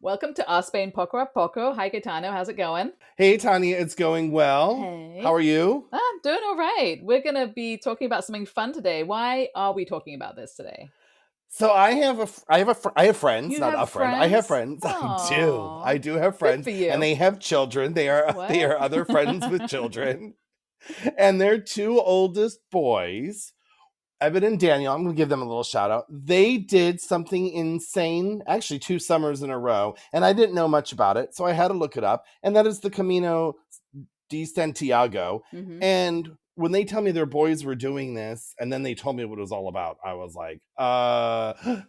Welcome to Our Spain Poco a Poco. Hi, Gaetano. How's it going? Hey, Tanya, it's going well. How Hey. are you? I'm doing all right. We're going to be talking about something fun today. Why are we talking about this today? So I have friends, You not have a friend. I have friends? friends. I do. I Oh, do have good friends, for and you. they have children. They are What? other friends with children, and their two oldest boys, Evan and Daniel. I'm going to give them a little shout out. They did something insane, actually 2 summers in a row, and I didn't know much about it, so I had to look it up. And that is the Camino de Santiago. Mm-hmm. And when they tell me their boys were doing this and then they told me what it was all about, I was like,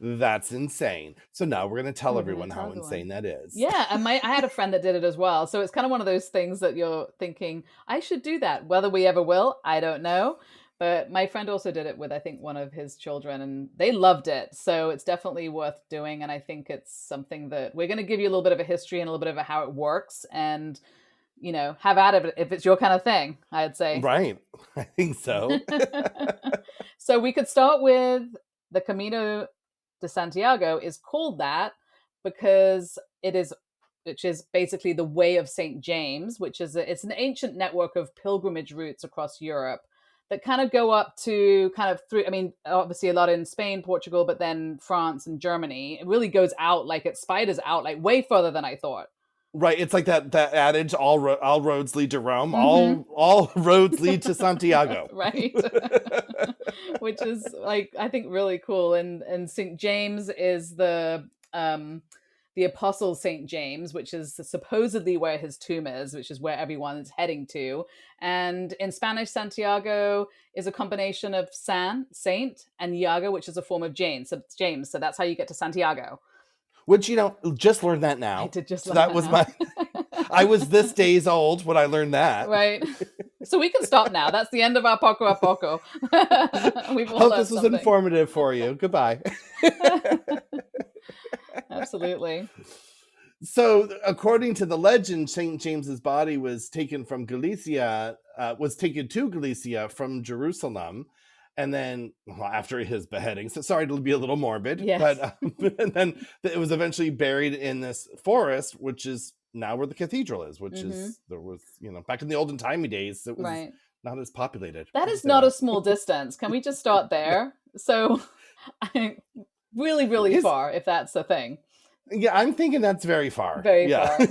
that's insane. So now we're going to tell We're going to everyone tell how everyone. insane that is. Yeah, and I had a friend that did it as well. So it's kind of one of those things that you're thinking, I should do that. Whether we ever will, I don't know. But my friend also did it with, I think, one of his children, and they loved it. So it's definitely worth doing. And I think it's something that we're going to give you a little bit of a history and a little bit of a how it works, and have at it if it's your kind of thing, I'd say. Right. I think so. So we could start with the Camino de Santiago is called that because which is basically the way of St. James, it's an ancient network of pilgrimage routes across Europe that kind of go up to kind of through, I mean, obviously a lot in Spain, Portugal, but then France and Germany. It really goes out, like it spiders out like way further than I thought. Right. It's like that adage, all roads lead to Rome. Mm-hmm. All roads lead to Santiago. Right. Which is like I think really cool. And St. James is the apostle St. James, which is supposedly where his tomb is, which is where everyone is heading to. And in Spanish, Santiago is a combination of saint, and Iago, which is a form of James. So James. So that's how you get to Santiago. Which, just learned that I now. did just So learn that that was now. I was this days old when I learned that. Right. So we can stop now. That's the end of our Poco a Poco. We've all Hope learned this was something. informative for you. Goodbye. Absolutely. So, according to the legend, St. James's body was taken to Galicia from Jerusalem. And then, well, after his beheading, so sorry to be a little morbid, Yes. but and then it was eventually buried in this forest, which is now where the cathedral is, which Mm-hmm. is, there was, back in the olden timey days, it was Right. not as populated. That I'll just is say not a that. small distance. Can we just start there? So, really, really His, far, if that's the thing. yeah, I'm thinking that's very far. Very Yeah. far.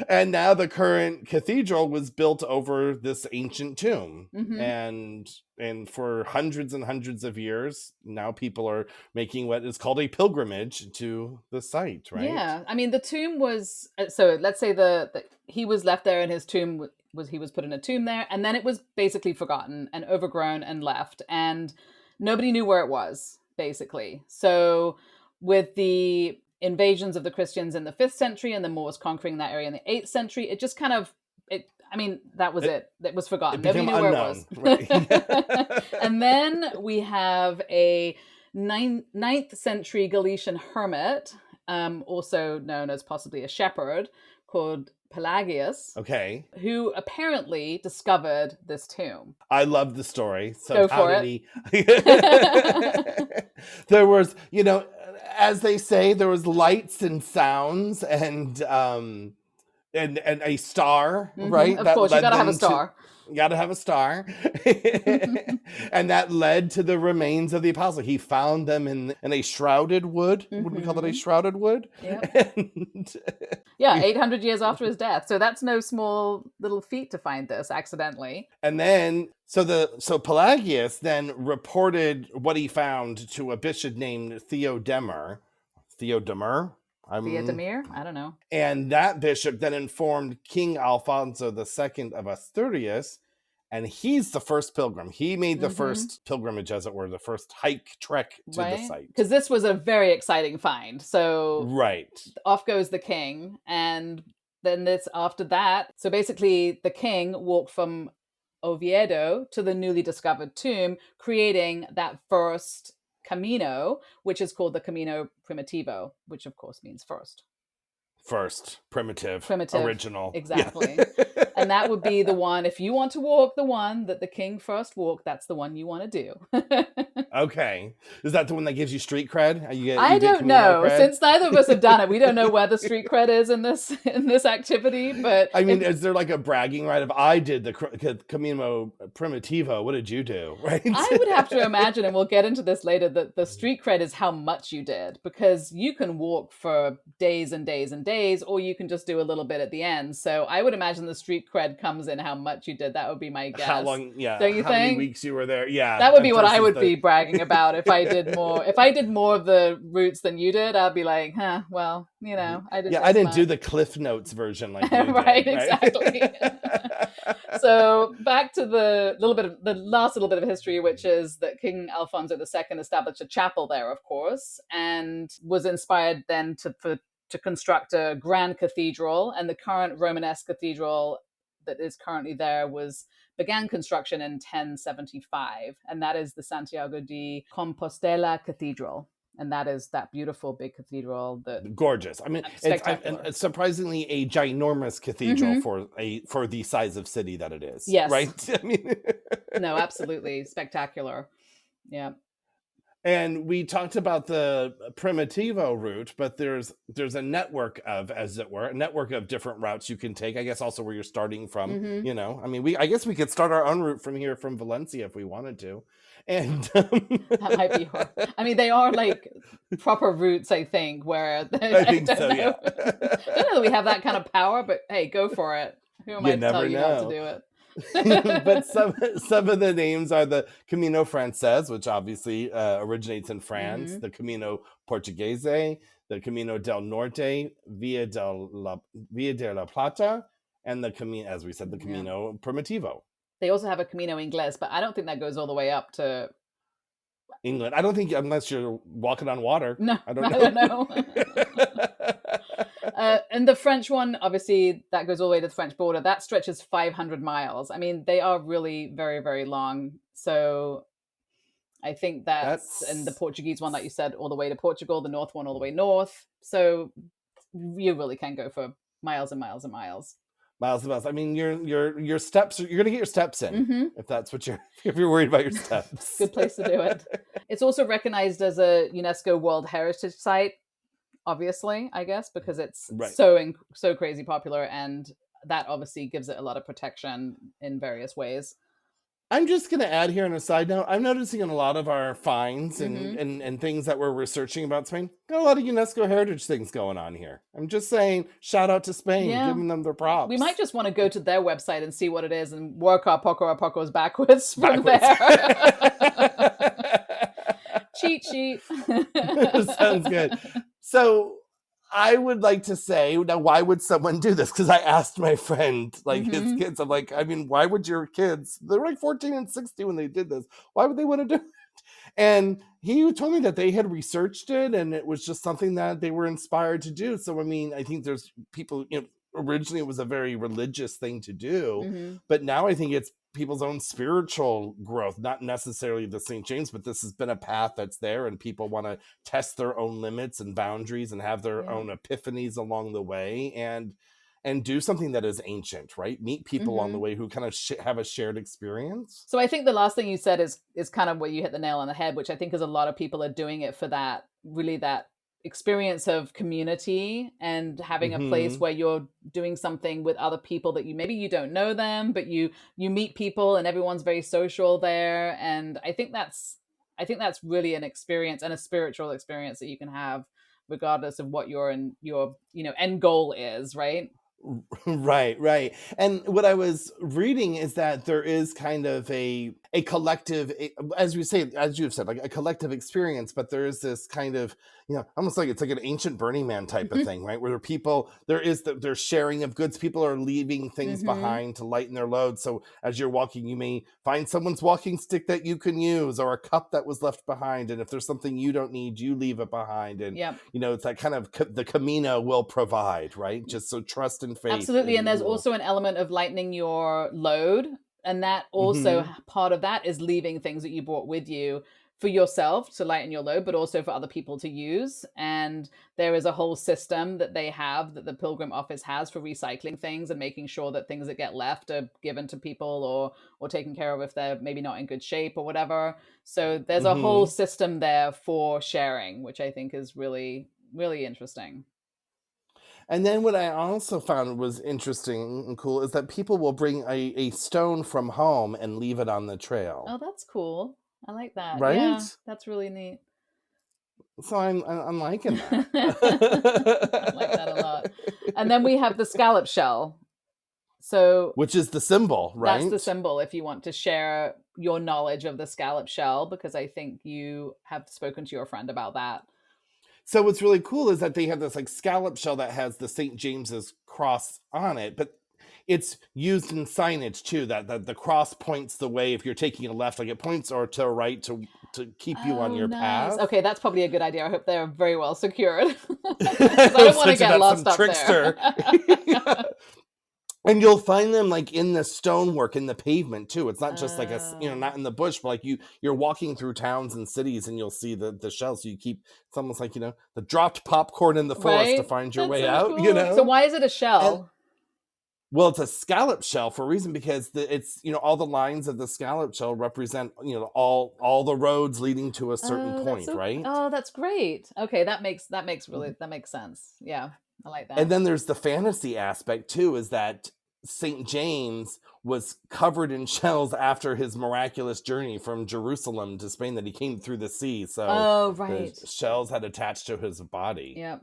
And now the current cathedral was built over this ancient tomb. Mm-hmm. And for hundreds and hundreds of years, now people are making what is called a pilgrimage to the site, right? Yeah. I mean, the tomb was so. Let's say he was left there, and his tomb he was put in a tomb there, and then it was basically forgotten and overgrown and left, and nobody knew where it was basically. So with the invasions of the Christians in the 5th century and the Moors conquering that area in the 8th century, it just kind of I mean, that was it. It was forgotten. It Nobody became knew where it unknown, was. right? And then we have a 9th century Galician hermit, also known as possibly a shepherd, called Pelagius, Okay. who apparently discovered this tomb. I love the story. So Go how for did it. he? There was, as they say, there was lights and sounds and a star, right? Of That course, you led gotta have a them to. star. You got to have a star, and that led to the remains of the apostle. He found them in a shrouded wood. Would we call it a shrouded wood? Yep. And Yeah, 800 years after his death. So that's no small little feat to find this accidentally. And then, so Pelagius then reported what he found to a bishop named Theodemer. Theodemir? I don't know. And that bishop then informed King Alfonso II of Asturias, and he's the first pilgrim. He made the first pilgrimage, as it were, the first trek to the site. Because this was a very exciting find. So right, off goes the king, and then after that. So basically, the king walked from Oviedo to the newly discovered tomb, creating that first Camino, which is called the Camino Primitivo, which of course means first. primitive, Primitive, original. exactly. Yeah. And that would be the one, if you want to walk the one that the king first walked, that's the one you want to do. Okay. Is that the one that gives you street cred? I You get don't Camino know. cred? Since neither of us have done it, we don't know where the street cred is in this activity. But I mean, is there like a bragging right? If I did the Camino Primitivo, what did you do? Right? I would have to imagine, and we'll get into this later, that the street cred is how much you did, because you can walk for days and days and days, or you can just do a little bit at the end. So I would imagine the street cred comes in how much you did. That would be my guess. How long? Yeah. Don't you how think? many weeks you were there? Yeah. That would be what I would be bragging about if I did more. If I did more of the routes than you did, I'd be like, huh, well, you know, I did. Yeah, I didn't do the Cliff Notes version like you right, did. Exactly. So back to the last little bit of history, which is that King Alfonso II established a chapel there, of course, and was inspired then to construct a grand cathedral. And the current Romanesque cathedral that is currently there began construction in 1075, and that is the Santiago de Compostela Cathedral. And that is that beautiful big cathedral that gorgeous. I mean, it's surprisingly a ginormous cathedral for the size of city that it is. Yes. Right? I mean, no, absolutely spectacular. Yeah. And we talked about the Primitivo route, but there's a network of, as it were, a network of different routes you can take. I guess also where you're starting from. You know, I mean, I guess we could start our own route from here, from Valencia, if we wanted to. And that might be hard. I mean, they are like proper routes, I think. Where I think so. Yeah. I don't know that we have that kind of power, but hey, go for it. Who am I to tell you not to do it? But some of the names are the Camino Frances, which obviously originates in France, the Camino Portuguese, the Camino del Norte, Via de la Plata, and the Camino, as we said, the Camino Primitivo. They also have a Camino Ingles, but I don't think that goes all the way up to England. I don't think, unless you're walking on water. No, I don't know. And the French one, obviously, that goes all the way to the French border. That stretches 500 miles. I mean, they are really very, very long. So I think that's and the Portuguese one that you said all the way to Portugal, the North one all the way north. So you really can go for miles and miles and miles. Miles and miles. I mean, your steps. You're gonna get your steps in if that's what if you're worried about your steps. Good place to do it. It's also recognized as a UNESCO World Heritage Site. Obviously, I guess, because it's so crazy popular, and that obviously gives it a lot of protection in various ways. I'm just going to add here on a side note, I'm noticing in a lot of our finds and things that we're researching about Spain, got a lot of UNESCO heritage things going on here. I'm just saying, shout out to Spain, giving them their props. We might just want to go to their website and see what it is and work our Pocos backwards from there. Cheat sheet. Sounds good. So I would like to say, now, why would someone do this? Because I asked my friend, his kids, I'm like, I mean, why would your kids, they were like 14 and 16 when they did this. Why would they want to do it? And he told me that they had researched it and it was just something that they were inspired to do. So, I mean, I think there's people, originally it was a very religious thing to do, but now I think it's people's own spiritual growth, not necessarily the St. James, but this has been a path that's there and people want to test their own limits and boundaries and have their own epiphanies along the way and do something that is ancient, right? Meet people along the way who kind of have a shared experience. So I think the last thing you said is kind of where you hit the nail on the head, which I think is a lot of people are doing it for that experience of community and having a place where you're doing something with other people that maybe you don't know them, but you meet people and everyone's very social there. And I think that's really an experience and a spiritual experience that you can have regardless of what your end goal is, right? Right. And what I was reading is that there is kind of a collective, as you've said, like a collective experience, but there is this kind of, almost like it's like an ancient Burning Man type of thing, right? Where there's sharing of goods. People are leaving things behind to lighten their load. So as you're walking, you may find someone's walking stick that you can use or a cup that was left behind. And if there's something you don't need, you leave it behind. And, it's that kind of the Camino will provide, right? Just so trust and faith. Absolutely. And there's also an element of lightening your load And that also, Hmm. part of that is leaving things that you brought with you for yourself to lighten your load, but also for other people to use. And there is a whole system that they have, that the Pilgrim Office has, for recycling things and making sure that things that get left are given to people, or taken care of if they're maybe not in good shape or whatever. So there's a whole Hmm. system there for sharing, which I think is really, really interesting. And then what I also found was interesting and cool is that people will bring a stone from home and leave it on the trail, Oh, that's cool. I like that. right? Yeah, that's really neat. So I'm liking that. I like that a lot. And then we have the scallop shell. So Which is the symbol, that's the right? symbol if you want to share your knowledge of the scallop shell, because I think you have spoken to your friend about that. So what's really cool is that they have this like scallop shell that has the St. James's cross on it, but it's used in signage too. That the cross points the way if you're taking a left, like it points or to a right to keep you on Oh, your nice. path. Okay, that's probably a good idea. I hope they're very well secured because I don't want to Such get about lost some up there. trickster. Yeah. And you'll find them like in the stonework in the pavement too. It's not just like Oh, not in the bush, but like you're walking through towns and cities and you'll see the shells. So you keep, it's almost like, the dropped popcorn in the forest to right. find your That's way so out, cool. So why is it a And shell? well, it's a scallop shell for a reason because it's, all the lines of the scallop shell represent, all the roads leading to a certain Oh, that's point, so. right? Oh, that's great. Okay, that makes sense. Yeah, I like And that. then there's the fantasy aspect too, is that St. James was covered in shells after his miraculous journey from Jerusalem to Spain that he came through the sea. So Oh, the right. shells had attached to his body. Yeah.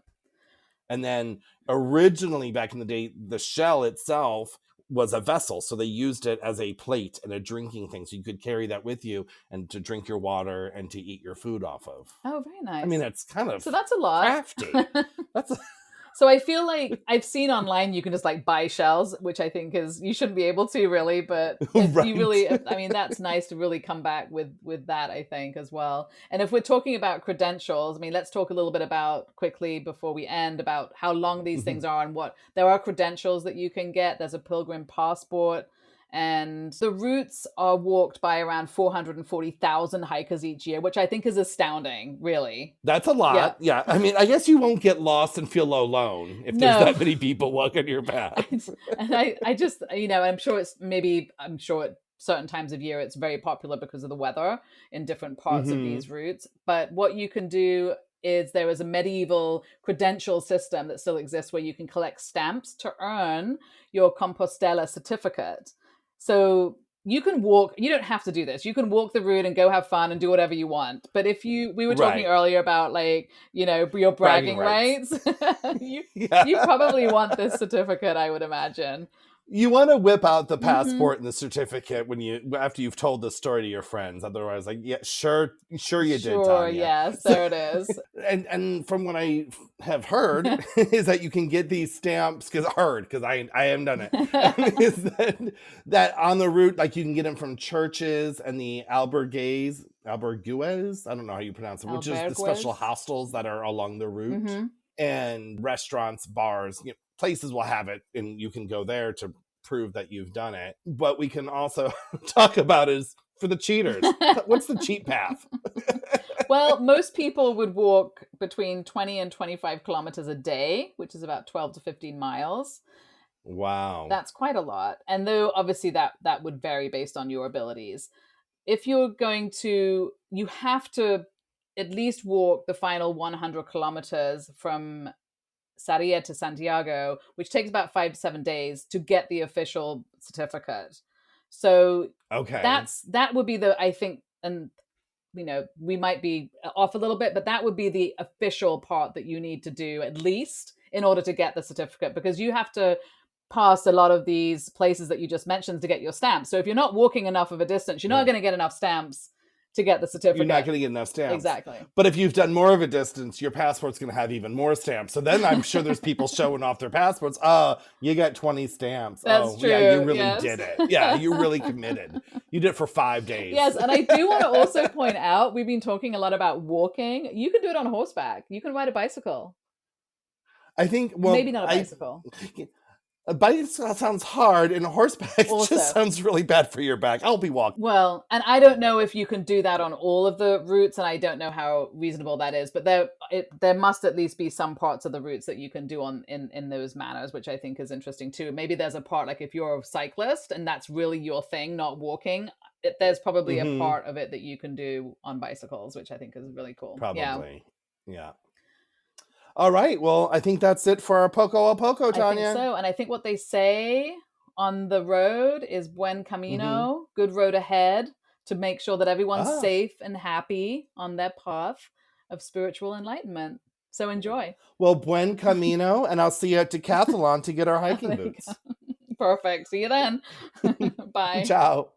And then originally back in the day, the shell itself was a vessel. So they used it as a plate and a drinking thing. So you could carry that with you and to drink your water and to eat your food off of. Oh, very I mean, nice. that's kind So of that's a lot. crafty. That's So I feel like I've seen online you can just like buy shells, which I think is, you shouldn't be able to really, but if you right. really, I mean, that's nice to really come back with that, I think, as well. And if we're talking about credentials, I mean, let's talk a little bit about, quickly before we end, about how long these things are, and what there are credentials that you can get. There's a pilgrim passport. And the routes are walked by around 440,000 hikers each year, which I think is astounding, really. That's a Yeah. lot. Yeah. I mean, I guess you won't get lost and feel alone if there's No. that many people walking your path. I just, I'm sure at certain times of year it's very popular because of the weather in different parts of Hmm. these routes. But what you can do is, there is a medieval credential system that still exists where you can collect stamps to earn your Compostela certificate. So you can walk, you don't have to do this. You can walk the route and go have fun and do whatever you want. But if we were talking Right. earlier about, like, your Bragging bragging rights. rights, you you Yeah. probably want this certificate, I would imagine. You want to whip out the Mm-hmm. passport and the certificate after you've told the story to your friends. Otherwise, like, yeah, sure you did, Sure, Tanya. yes, So, there it is. and from what I have heard is that you can get these stamps because I haven't done it. Is that on the route, like you can get them from churches and the albergues, I don't know how you pronounce them, which is the special Albergues. hostels that are along the route, Mm-hmm. and restaurants, bars, places will have it, and you can go there to prove that you've done it. But we can also talk about is for the cheaters. What's the cheat path? Well, most people would walk between 20 and 25 kilometers a day, which is about 12 to 15 miles. Wow. That's quite a lot. And though obviously that would vary based on your abilities. If you're going to, you have to at least walk the final 100 kilometers from Sarria to Santiago, which takes about 5 to 7 days to get the official certificate. So Okay. that would be the, I think, and we might be off a little bit, but that would be the official part that you need to do at least in order to get the certificate, because you have to pass a lot of these places that you just mentioned to get your stamps. So if you're not walking enough of a distance, you're not Right. going to get enough stamps to get the You're not certificate. going to get enough stamps. Exactly. But if you've done more of a distance, your passport's going to have even more stamps. So then I'm sure there's people showing off their passports. Oh, you got 20 stamps. That's Oh, yeah, you true. really Yes. did it. Yeah, you really committed. You did it for 5 days. Yes, and I do want to also point out, we've been talking a lot about walking. You can do it on horseback. You can ride a bicycle. I think, Maybe well, not a bicycle. A bike sounds hard, and a horseback Also. just sounds really bad for your back. I'll be walking. Well, and I don't know if you can do that on all of the routes, and I don't know how reasonable that is, but there must at least be some parts of the routes that you can do in those manners, which I think is interesting too. Maybe there's a part, like if you're a cyclist and that's really your thing, not walking, there's probably a part of it that you can do on bicycles, which I think is really cool. Probably. Yeah. All right. Well, I think that's it for our Poco a Poco, Tanya. I think so. And I think what they say on the road is Buen Camino, good road ahead, to make sure that everyone's safe and happy on their path of spiritual enlightenment. So enjoy. Well, Buen Camino, and I'll see you at Decathlon to get our hiking boots. Perfect. See you then. Bye. Ciao.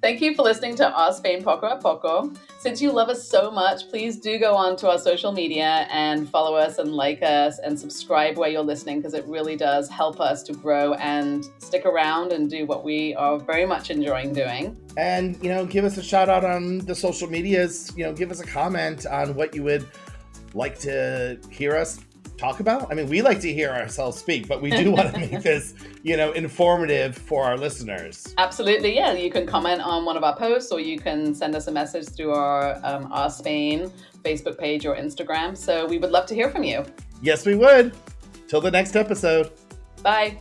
Thank you for listening to Our Spain Poco a Poco. Since you love us so much, please do go on to our social media and follow us and like us and subscribe where you're listening, because it really does help us to grow and stick around and do what we are very much enjoying doing. And, give us a shout out on the social medias. Give us a comment on what you would like to hear us talk about. I mean, we like to hear ourselves speak, but we do want to make this, informative for our listeners. Absolutely, yeah. You can comment on one of our posts, or you can send us a message through our Spain Facebook page or Instagram. So we would love to hear from you. Yes, we would. Till the next episode. Bye.